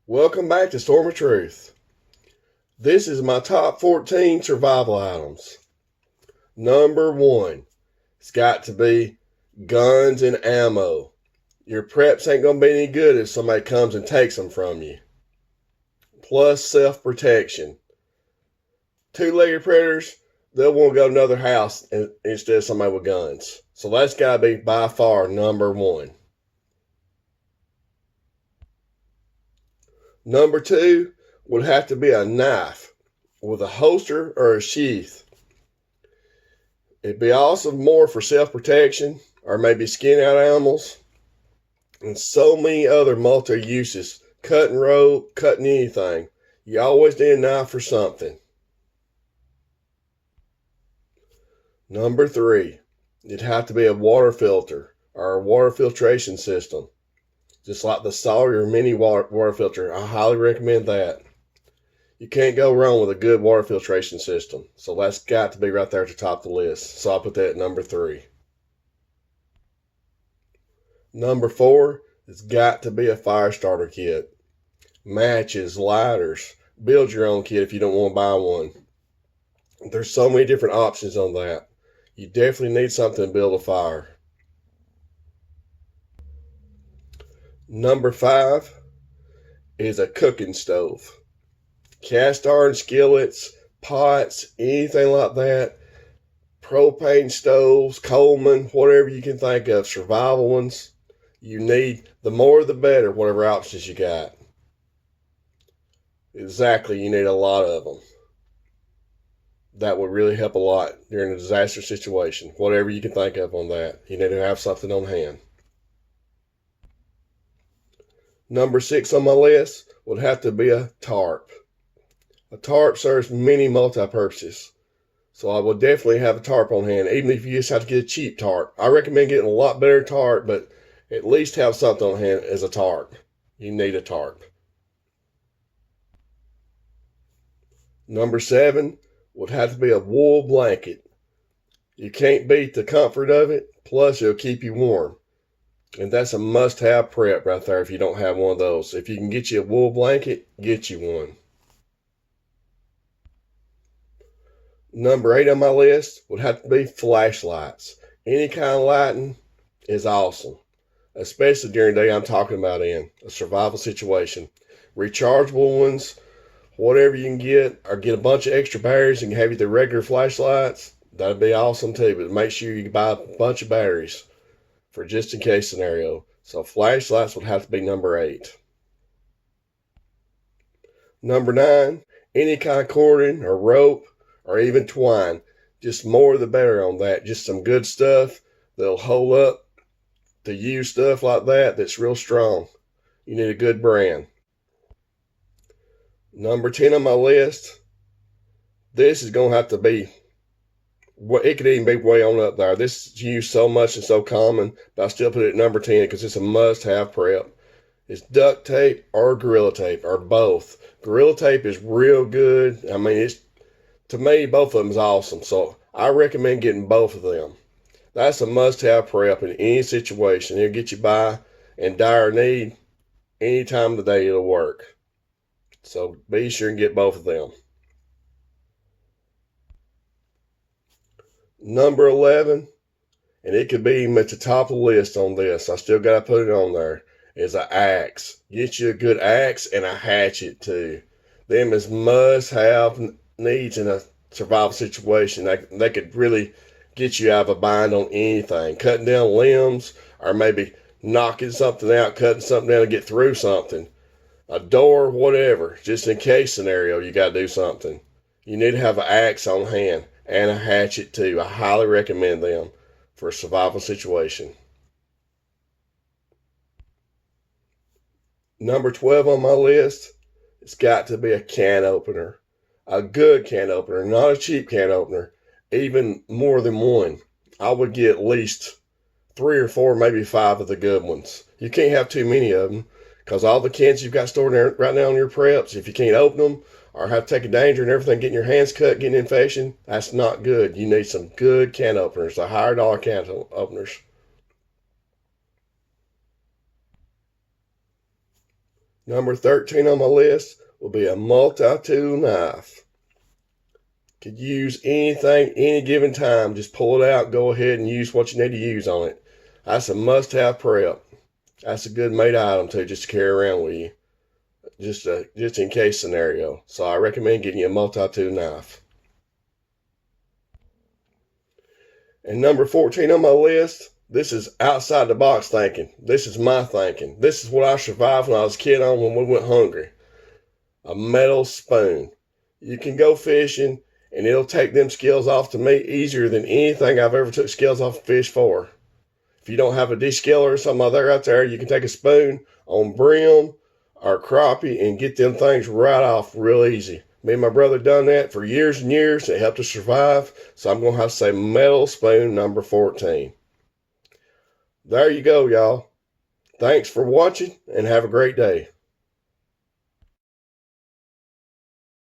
Welcome back to Storm of Truth. This is my top 14 survival items. Number 1, it's got to be guns and ammo. Your preps ain't going to be any good if somebody comes and takes them from you. Plus self-protection. Two-legged predators, they'll want to go to another house instead of somebody with guns. So that's got to be by far number 1. Number 2 would have to be a knife with a holster or a sheath. It'd be awesome more for self-protection or maybe skin out animals and so many other multi-uses. Cutting rope, cutting anything. You always need a knife for something. Number 3, it'd have to be a water filter or a water filtration system. Just like the Sawyer mini water filter. I highly recommend that. You can't go wrong with a good water filtration system. So that's got to be right there at the top of the list. So I'll put that at number 3. Number 4, it's got to be a fire starter kit. Matches, lighters. Build your own kit if you don't want to buy one. There's so many different options on that. You definitely need something to build a fire. Number 5 is a cooking stove. Cast iron skillets, pots, anything like that. Propane stoves, Coleman, whatever you can think of, survival ones. You need the more the better, whatever options you got. Exactly, you need a lot of them. That would really help a lot during a disaster situation. Whatever you can think of on that. You need to have something on hand. Number 6 on my list would have to be a tarp. A tarp serves many multi-purposes. So I would definitely have a tarp on hand, even if you just have to get a cheap tarp. I recommend getting a lot better tarp, but at least have something on hand as a tarp. You need a tarp. Number 7 would have to be a wool blanket. You can't beat the comfort of it, plus it'll keep you warm. And that's a must-have prep right there if you don't have one of those. If you can get you a wool blanket, get you one. Number 8 on my list would have to be flashlights. Any kind of lighting is awesome, especially during the day I'm talking about in a survival situation. Rechargeable ones, whatever you can get, or get a bunch of extra batteries and have you the regular flashlights, that'd be awesome too. But make sure you buy a bunch of batteries for just in case scenario. So flashlights would have to be number 8. Number 9, any kind of cording or rope or even twine. Just more the better on that. Just some good stuff that'll hold up to use stuff like that that's real strong. You need a good brand. Number 10 on my list, this is going to have to be, it could even be way on up there. This is used so much and so common, but I still put it at number 10 because it's a must-have prep. It's duct tape or Gorilla Tape, or both. Gorilla Tape is real good. I mean, to me, both of them is awesome. So I recommend getting both of them. That's a must-have prep in any situation. It'll get you by in dire need. Any time of the day it'll work. So be sure and get both of them. Number 11, and it could be even at the top of the list on this. I still got to put it on there. Is an axe. Get you a good axe and a hatchet too. Them is must-have needs in a survival situation. They could really get you out of a bind on anything. Cutting down limbs, or maybe knocking something out, cutting something down to get through something. A door, whatever. Just in case scenario, you got to do something. You need to have an axe on hand and a hatchet too. I highly recommend them for a survival situation. Number 12 on my list, it's got to be a can opener. A good can opener, not a cheap can opener. Even more than one. I would get at least 3 or 4, maybe 5 of the good ones. You can't have too many of them, because all the cans you've got stored there right now in your preps, if you can't open them or have to take a danger and everything, getting your hands cut, getting infection, that's not good. You need some good can openers, the higher dollar can openers. Number 13 on my list will be a multi-tool knife. Could use anything, any given time. Just pull it out, go ahead and use what you need to use on it. That's a must-have prep. That's a good made item too, just to carry around with you. Just in case scenario. So I recommend getting you a multi-tool knife. And number 14 on my list, this is outside the box thinking. This is my thinking. This is what I survived when I was a kid on when we went hungry. A metal spoon. You can go fishing and it'll take them scales off to me easier than anything I've ever took scales off a fish for. If you don't have a descaler or something out there, you can take a spoon on brim or crappie and get them things right off real easy. Me and my brother done that for years and years. It helped us survive. So I'm going to have to say metal spoon number 14. There you go, y'all. Thanks for watching and have a great day.